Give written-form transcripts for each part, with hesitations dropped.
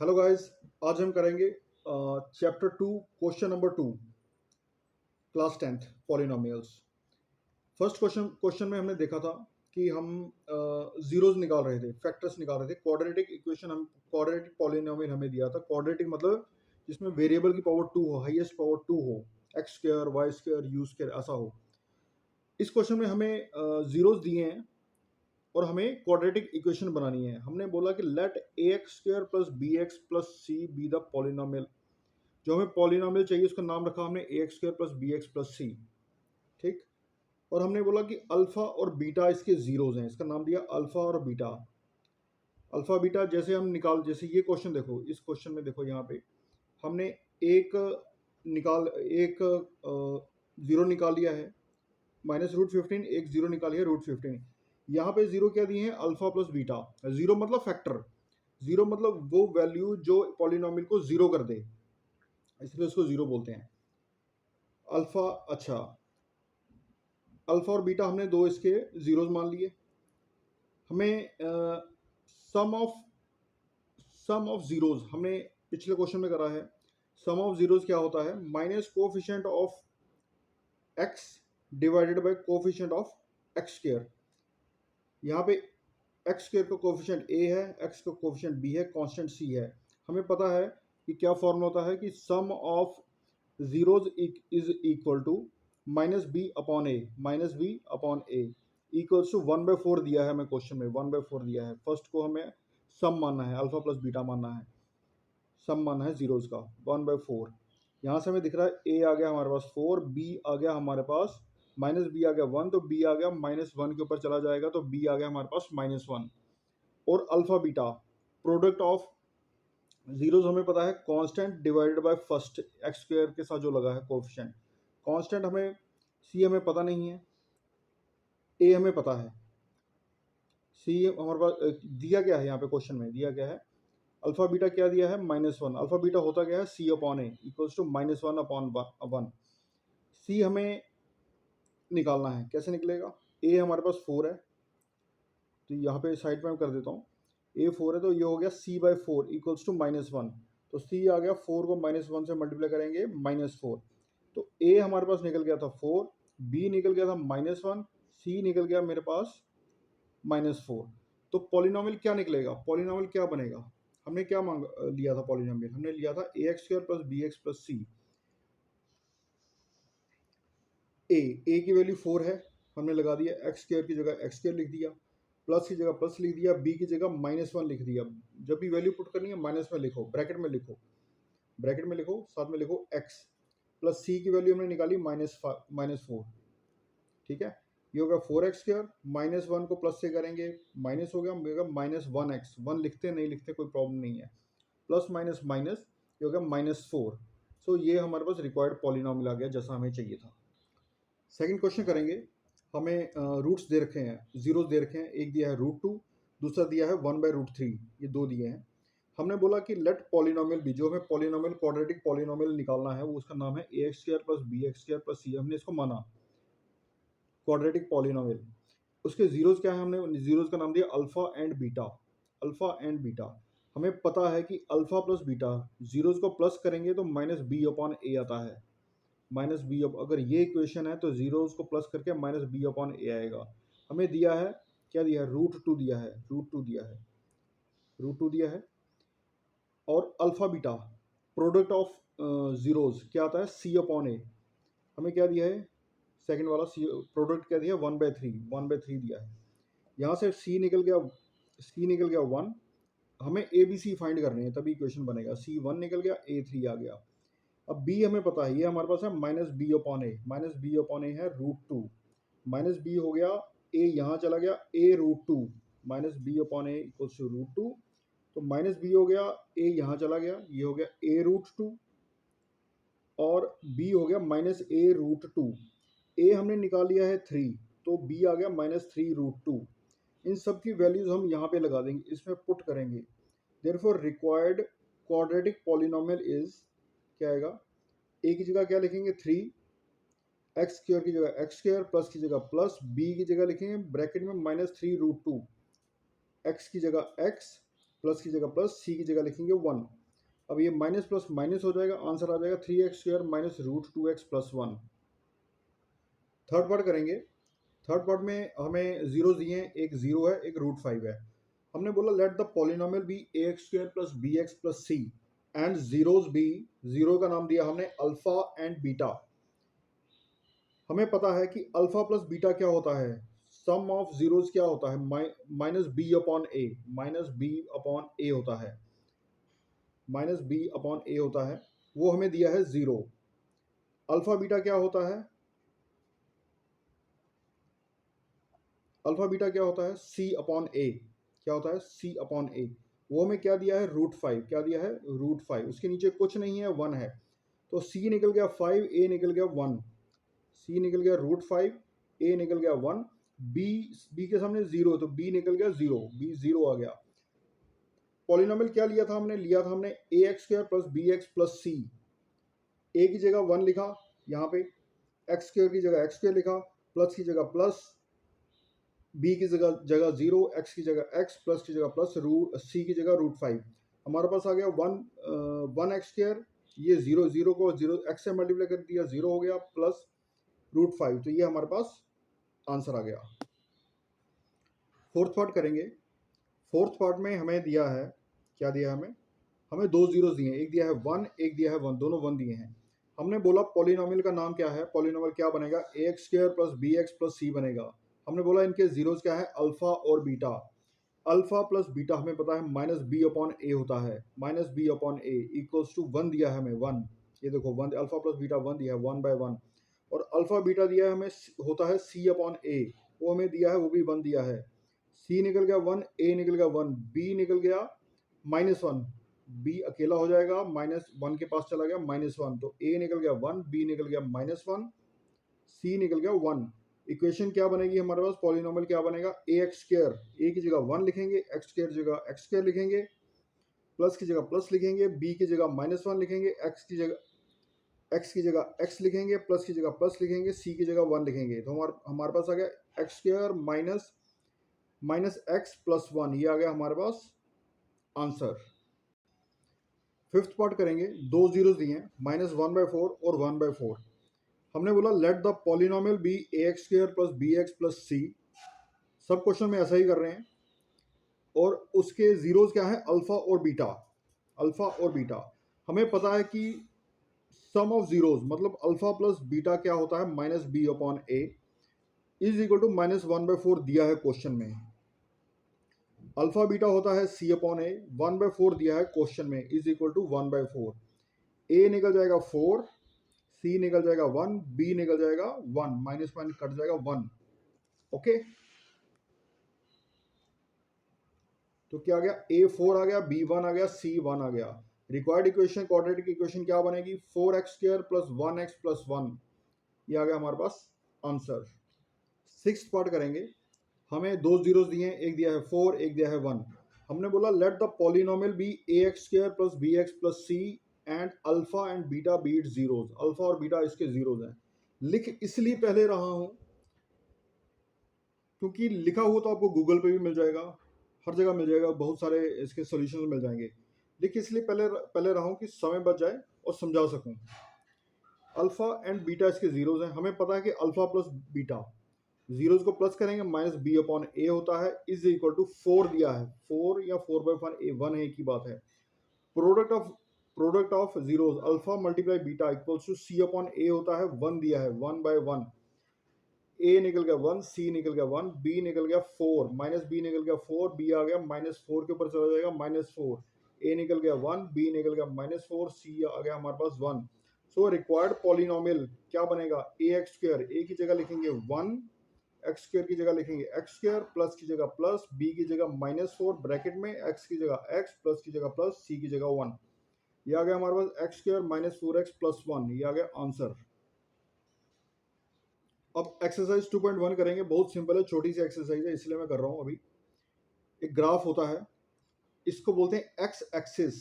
Hello guys. आज हम करेंगे chapter 2 question number 2 class 10th polynomials. First question में हमने देखा था कि हम जीरोस निकाल रहे थे, फैक्टर्स निकाल रहे थे। क्वाड्रेटिक इक्वेशन हम क्वाड्रेटिक पॉलिनोमियल हमें दिया था। क्वाड्रेटिक मतलब जिसमें वेरिएबल की पावर 2 हो, हाईएस्ट पावर 2 हो, x square y square u square ऐसा हो। इस क्वेश्चन में हमें जीरोस दिए हैं और हमें क्वाड्रेटिक इक्वेशन बनानी है। हमने बोला कि let a x square plus b x plus c be the polynomial. जो हमें पॉलिनोमियल चाहिए उसका नाम रखा हमने a x square plus b x plus c. ठीक। और हमने बोला कि अल्फा और बीटा इसके जीरोज हैं, इसका नाम दिया अल्फा और बीटा। अल्फा बीटा जैसे हम निकाल, जैसे ये क्वेश्चन देखो, इस क्वेश्चन में देखो यहाँ पे हमने एक एक जीरो निकाल लिया है -√15, एक जीरो निकाली है √15। यहाँ पे जीरो क्या दिए हैं? Alpha plus beta. जीरो मतलब फैक्टर, जीरो मतलब वो वैल्यू जो पॉलिनोमियल को जीरो कर दे, इसलिए उसको जीरो बोलते हैं। अल्फा, अच्छा, अल्फा और बीटा हमने दो इसके जीरोज मान लिए। हमें सम ऑफ जीरोज हमने पिछले क्वेश्चन में करा है। सम ऑफ जीरोज क्या होता है? Minus coefficient of x divided by coefficient of x square. यहाँ पे एक्स स्क्वायर का कोफिशिएंट ए है, एक्स का कोफिशिएंट बी है, कांस्टेंट सी है। हमें पता है कि क्या फॉर्मूला होता है कि sum of zeros is equal to minus b upon a, minus b upon a equals to 1/4 दिया है हमें क्वेश्चन में, 1/4 दिया है। फर्स्ट को हमें सम मानना है, अल्फा प्लस बीटा मानना है, सम मानना है जीरोज का 1/4। यहाँ से हमें दिख रहा है ए आ गया हमारे पास 4, बी आ गया हमारे पास माइनस बी आ गया 1, तो बी आ गया -1 के ऊपर चला जाएगा, तो बी आ गया हमारे पास -1। और alpha beta product of zeros हमें पता है constant divided by first x square के साथ जो लगा है कोएफिशिएंट। कांस्टेंट हमें सी हमें पता नहीं है, ए हमें पता है। सी हमारे पास दिया क्या है, यहाँ पे क्वेश्चन में दिया क्या है? अल्फा बीटा क्या दिया है? -1। अल्फा बीटा होता क्या है? C upon a equals to -1 upon 1। C हमें निकालना है, कैसे निकलेगा? ए हमारे पास 4 है, तो यहाँ पे साइड में मैं कर देता हूँ। ए 4 है तो ये हो गया c/4 इक्वल्स टू -1। तो सी आ गया, 4 को -1 से मल्टीप्लाई करेंगे -4। तो ए हमारे पास निकल गया था 4, बी निकल गया था -1, सी निकल गया मेरे पास -4। तो पॉलिनोमियल क्या निकलेगा? पॉलिनोमियल क्या बनेगा? हमने क्या मांग लिया था पॉलिनोमियल? हमने लिया था a x square plus b x plus c. A की वैल्यू 4 है, हमने लगा दिया, एक्स स्क्वायर की जगह एक्स स्क्वायर लिख दिया, प्लस की जगह प्लस लिख दिया, बी की जगह -1 लिख दिया। जब भी वैल्यू पुट करनी है माइनस में लिखो, ब्रैकेट में लिखो, ब्रैकेट में लिखो, साथ में लिखो एक्स। प्लस सी की वैल्यू हमने निकाली -4। ठीक है, ये होगा 4x², -1 को प्लस से करेंगे माइनस हो गया, -1x। 1 लिखते नहीं लिखते कोई प्रॉब्लम नहीं है, प्लस माइनस माइनस, ये हो गया -4। सो ये हमारे पास रिक्वायर्ड पॉलिनोमियल आ गया जैसा हमें चाहिए था। सेकंड क्वेश्चन करेंगे। हमें रूट्स दे रखे हैं, जीरोस दे रखे हैं। एक दिया है √2, दूसरा दिया है 1/√3, ये दो दिए हैं। हमने बोला कि लेट पॉलिनोमियल भी, जो हमें पॉलिनोमियल क्वाड्रेटिक पॉलिनोमियल निकालना है वो उसका नाम है a x square plus b x square plus c. हमने इसको माना क्वाड्रेटिक पॉलिनोमियल। उसके जीरोस क्या है? हमने जीरोस का नाम दिया alpha and beta. Alpha and beta हमें पता है कि अल्फा प्लस बीटा, जीरोस को प्लस करेंगे तो -b अपॉन ए आता है। -b, अगर ये इक्वेशन है तो जीरोस को प्लस करके -b अपॉन ए आएगा। हमें दिया है, क्या दिया है? √2 दिया है, √2 दिया है, √2 दिया है। और alpha beta product of zeros क्या आता है? सी अपॉन ए। हमें क्या दिया है? सेकंड वाला सी प्रोडक्ट क्या दिया? 1/3 दिया है। यहाँ से सी निकल गया, सी निकल गया 1। हमें ए बी सी फाइंड करनी है तभी इक्वेशन बनेगा। सी 1 निकल गया, ए 3 आ गया। अब बी हमें पता है, ये हमारे पास है -b अपॉन ए। -b अपॉन ए है √2, -b हो गया, ए यहाँ चला गया, a √2, -b upon a equals to √2। तो -b हो गया, a यहाँ चला गया, ये हो गया a√2, और b हो गया -a√2। a हमने निकाल लिया है 3, तो b आ गया -3√2। इन सब की वैल्यूज हम यहाँ पे लगा देंगे, इसमें पुट करेंगे। Therefore required quadratic polynomial is, क्या आएगा? a की जगह क्या लिखेंगे? 3, एक्स स्क्वायर की जगह एक्स स्क्वायर, प्लस की जगह प्लस, b की जगह लिखेंगे ब्रैकेट में -3√2, x की जगह x, प्लस की जगह प्लस, सी की जगह लिखेंगे 1। अब ये माइनस प्लस माइनस हो जाएगा, आंसर आ जाएगा 3x² minus root 2x plus 1। Third part करेंगे। थर्ड पार्ट में हमें जीरो दिए हैं, एक जीरो है, एक रूट 5 है। हमने बोला let the polynomial be ax² plus bx plus c and zeros be, zero का नाम दिया हमने अल्फा एंड बीटा। हमें पता है कि अल्फा प्लस बीटा क्या होता है, सम ऑफ जीरोज क्या होता है, minus b upon a, minus b upon a होता है, माइनस बी अपॉन ए होता है, वो हमें दिया है जीरो। अल्फा बीटा क्या होता है, अल्फा बीटा क्या होता है, सी अपॉन ए, क्या होता है, सी अपॉन ए। वो हमें क्या दिया है, रूट 5, क्या दिया है, रूट 5। उसके नीचे कुछ नहीं है, 1 है, तो सी निकल गया 5, ए निकल गया 1, सी निकल गया रूट 5, ए निकल गया 1, बी, बी के सामने जीरो, तो बी निकल गया जीरो, बी जीरो आ गया। पॉलिनोमियल क्या लिया था हमने, लिया था हमने a x square plus b x plus c. A की जगह 1 लिखा यहाँ पे, एक्स स्क्वायर की जगह एक्स स्क्वायर लिखा, प्लस की जगह प्लस, बी की जगह जगह जीरो, एक्स की जगह एक्स, प्लस की जगह प्लस, रूट सी की जगह रूट 5। हमारे पास आ गया 1 एक्स स्क्वायर, ये जीरो, जीरो को जीरो एक्स से मल्टीप्लाई कर दिया, जीरो हो गया, प्लस रूट 5, तो ये हमारे पास आंसर आ गया। फोर्थ पार्ट करेंगे। फोर्थ पार्ट में हमें दिया है, क्या दिया है हमें, हमें दो जीरोस दिए हैं, एक दिया है 1, एक दिया है 1, दोनों 1 दिए हैं। हमने बोला पॉलिनोमियल का नाम क्या है, पॉलिनोमियल क्या बनेगा, a x square plus b x plus c बनेगा। हमने बोला इनके जीरोस क्या है, अल्फा और बीटा। अल्फा प्लस बीटा हमें पता है माइनस बी अपॉन ए होता है, minus b upon a equals to 1 दिया है हमें, 1। ये देखो 1, अल्फा प्लस बीटा 1 दिया है, 1/1। और अल्फा बीटा दिया है हमें, होता है सी अपॉन ए, वो हमें दिया है, वो भी 1 दिया है। सी निकल गया 1, ए निकल गया 1, बी निकल गया -1, बी अकेला हो जाएगा, -1 के पास चला गया, -1, तो ए निकल गया 1, बी निकल गया -1, सी निकल गया 1। इक्वेशन क्या बनेगी हमारे पास, पॉलिनोमियल क्या बनेगा, ए एक्स स्क्वायर, ए की जगह 1 लिखेंगे, एक्स स्क्वायर जगह एक्स स्क्वायर लिखेंगे, प्लस की जगह प्लस लिखेंगे, बी की जगह -1 लिखेंगे, एक्स की जगह एक्स लिखेंगे, प्लस की जगह प्लस लिखेंगे, सी की जगह 1 लिखेंगे, तो हमारे पास आ गया x square minus x plus 1, ये आ गया हमारे पास आंसर। फिफ्थ पार्ट करेंगे। दो जीरो दिए हैं, -1/4 और 1/4। हमने बोला let the polynomial be a x square plus b x plus c. सब क्वेश्चन में ऐसा ही कर रहे हैं, और उसके जीरोस क्या है, अल्फा और बीटा, अल्फा और बीटा। हमें पता है कि सम ऑफ जीरोस मतलब अल्फा प्लस बीटा क्या होता है, minus b upon a is equal to -1/4 दिया है क्वेश्चन में। अल्फा बीटा होता है सी अपॉन ए, 1/4 दिया है क्वेश्चन में, इज इक्वल टू 1/4। ए निकल जाएगा 4, सी निकल जाएगा 1, बी निकल जाएगा 1, माइनस माइनस कट जाएगा 1। ओके, तो क्या आ गया, ए 4 आ गया, बी 1 आ गया, सी 1 आ गया। रिक्वायर्ड इक्वेशन, क्वाड्रेटिक इक्वेशन क्या बनेगी, 4x² प्लस 1x प्लस 1, ये आ गया हमारे पास आंसर। सिक्स पार्ट करेंगे। हमें दो जीरोस दिए हैं, एक दिया है 4, एक दिया है 1। हमने बोला let the polynomial be a x square plus b x plus c and alpha and beta be zeros. Alpha और बीटा इसके जीरोस हैं। लिख इसलिए पहले रहा हूं क्योंकि लिखा हुआ तो आपको गूगल पे भी मिल जाएगा, हर जगह मिल जाएगा, बहुत सारे इसके सॉल्यूशंस मिल जाएंगे। लेकिन इसलिए पहले पहले रहा हूं कि समय बच जाए और समझा सकूं। अल्फा एंड बीटा इसके जीरोस हैं। हमें पता है कि अल्फा प्लस बीटा, जीरोस को प्लस करेंगे माइनस बी अपॉन ए होता है, इज इक्वल टू 4 दिया है, 4 या 4/1, ए 1 है, एक ही बात है। Product of zeros alpha multiply beta equals to c upon a होता है, 1 दिया है, 1/1। ए निकल गया 1, सी निकल गया 1, बी निकल गया 4, माइनस बी निकल गया 4, बी आ गया -4 के ऊपर चला जाएगा -4, ए निकल गया 1, बी निकल गया -4, सी आ गया हमारे पास 1। सो रिक्वायर्ड पॉलिनोमियल क्या बनेगा, ए एक्स स्क्वायर, ए की जगह लिखेंगे 1, एक्स स्क्वायर की जगह लिखेंगे एक्स स्क्वायर, प्लस की जगह प्लस, बी की जगह -4 ब्रैकेट में, एक्स की जगह एक्स, प्लस की जगह प्लस, सी की जगह 1। ये आ गया हमारे पास एक्स स्क्वायर -4x प्लस 1, ये आ गया आंसर। अब एक्सरसाइज 2.1 करेंगे। बहुत सिंपल है, छोटी सी एक्सरसाइज है, इसलिए मैं कर रहा हूं अभी। एक ग्राफ होता है, इसको बोलते हैं एक्स एक्सिस।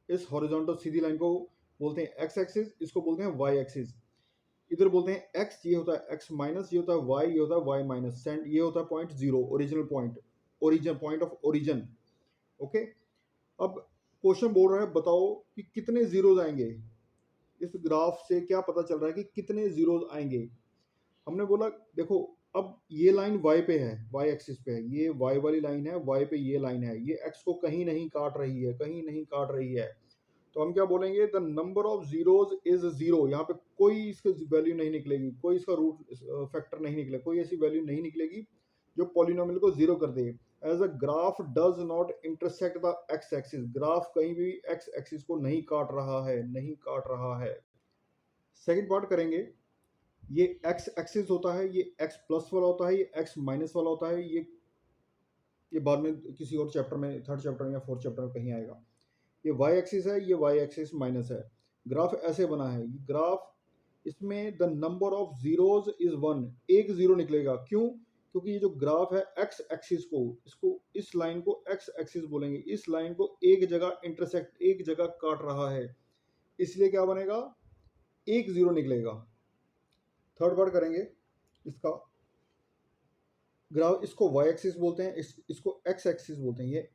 इस हॉरिजॉन्टल सीधी लाइन को बोलते हैं एक्स एक्सिस, इसको बोलते हैं वाई एक्सिस। इधर बोलते हैं एक्स, ये होता है एक्स माइनस, ये होता है वाई, ये होता है वाई माइनस, सेंट, ये होता है point 0, original point, origin, point of origin. Okay. अब क्वेश्चन बोल रहा है बताओ कि कितने जीरोज आएंगे, इस ग्राफ से क्या पता चल रहा है कि कितने जीरोज आएंगे। हमने बोला देखो अब ये लाइन y पे है, y एक्सिस पे है, ये y वाली लाइन है, y पे ये लाइन है, ये x को कहीं नहीं काट रही है, कहीं नहीं काट रही है। तो हम क्या बोलेंगे, the number of zeros is zero. यहाँ पे कोई इसका वैल्यू नहीं निकलेगी, कोई इसका रूट फैक्टर नहीं निकलेगा, कोई ऐसी वैल्यू नहीं निकलेगी जो पॉलिनोमियल को जीरो कर दे। As a graph does not intersect the x axis, graph कहीं भी एक्स एक्सिस को नहीं काट रहा है, नहीं काट रहा है। सेकेंड पार्ट करेंगे, ये एक्स एक्सिस होता है, ये एक्स प्लस वाला होता है, ये एक्स माइनस वाला होता है, ये बाद में किसी और चैप्टर में, थर्ड चैप्टर या फोर्थ चैप्टर में कहीं आएगा। ये वाई एक्सिस है, ये वाई एक्सिस माइनस है। ग्राफ ऐसे बना है, ये ग्राफ, इसमें the number of zeros is one, एक जीरो निकलेगा। क्यों? क्योंकि ये जो ग्राफ है एक्स एक्सिस को, इसको इस लाइन को एक्स एक्सिस बोलेंगे, इस लाइन को एक जगह इंटरसेक्ट, एक जगह काट रहा है, इसलिए क्या बनेगा, एक जीरो निकलेगा। थर्ड पार्ट करेंगे इसका, ग्राफ इसको y एक्सिस बोलते हैं, इसको x एक्सिस बोलते हैं। ये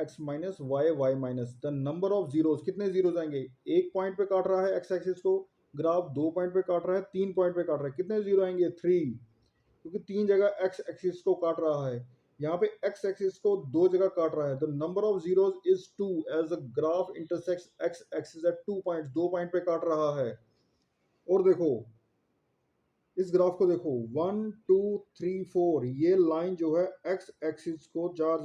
x minus y minus the number of zeros, कितने जीरोस आएंगे, एक पॉइंट पे काट रहा है x एक्सिस को ग्राफ, दो पॉइंट पे काट रहा है, तीन पॉइंट पे काट रहा है, कितने जीरो आएंगे, थ्री, क्योंकि तीन जगह x एक्सिस को काट रहा है। यहाँ पे x एक्सिस को दो जगह काट रहा है। The number of zeros is two as a graph intersects x axis at two points, दो पॉइंट पे काट रहा है। और देखो इस ग्राफ को देखो, 1 2 3 4, ये लाइन जो है एक्स एक्सिस को चार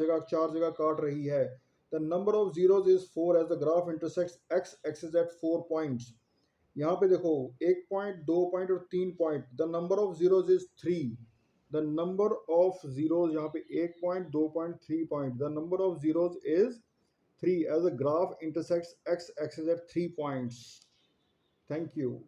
जगह काट रही है। The number of zeros is 4 as the graph intersects x axis at 4 points. यहाँ पे देखो एक पॉइंट, दो पॉइंट और तीन point, the number of zeros is 3। The number of zeros, यहाँ पे एक पॉइंट, दो point, three point, the number of zeros is 3 as a graph intersects x axis at 3 points. Thank you.